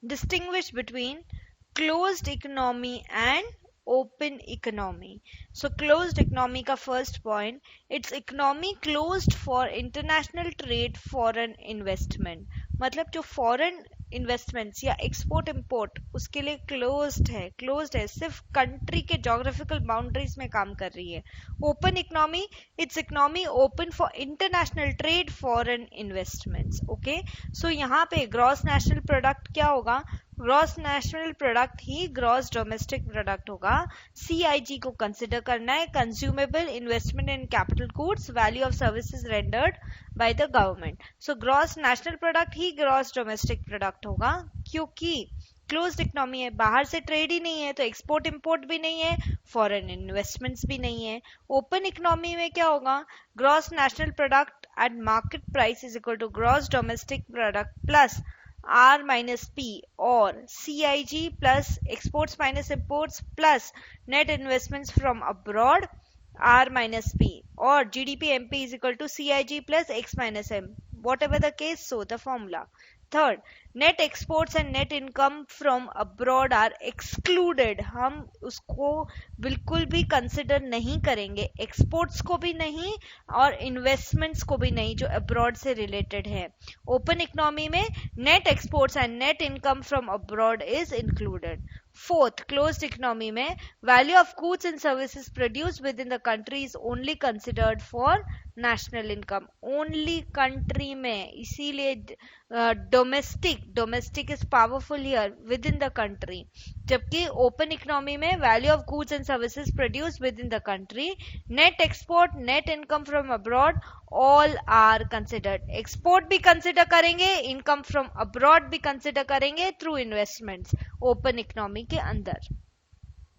distinguish between closed economy and open economy. So closed economy का first point, it's economy closed for international trade, foreign investment. मतलब जो foreign investments या export import उसके लिए closed है, सिर्फ country के जोग्राफिकल बाउंड्रीज में काम कर रही है. Open economy, it's economy open for international trade, foreign investments. Okay, so यहाँ पे ग्रॉस नेशनल प्रोडक्ट क्या होगा? ग्रॉस नेशनल प्रोडक्ट ही ग्रॉस डोमेस्टिक प्रोडक्ट होगा. सीआईजी को कंसिडर करना है, consumable investment in capital goods, value of services rendered by the government. So gross national product ही ग्रॉस डोमेस्टिक प्रोडक्ट होगा, क्योंकि क्लोज्ड इकोनॉमी है, बाहर से ट्रेड ही नहीं है, तो एक्सपोर्ट इंपोर्ट भी नहीं है, फॉरेन इन्वेस्टमेंट्स भी नहीं है. ओपन इकोनॉमी में क्या होगा? Gross national product at market price is equal to gross domestic product plus R minus P or CIG plus exports minus imports plus net investments from abroad R minus P, or GDP MP is equal to CIG plus X minus M. Whatever the case, so the formula. Third, net exports and net income from abroad are excluded. हम उसको बिल्कुल भी consider नहीं करेंगे, exports को भी नहीं और इन्वेस्टमेंट्स को भी नहीं जो अब्रॉड से रिलेटेड है. ओपन इकोनॉमी में net exports and net income from abroad is included. Fourth, closed economy में value of goods and services produced within the country is only considered for national income. Only country में, इसीलिए domestic is powerful here, within the country. जबकि open economy में value of goods and services produced within the country, net export, net income from abroad, all are considered. Export भी consider करेंगे, income from abroad भी consider करेंगे through investments open economy के अंदर.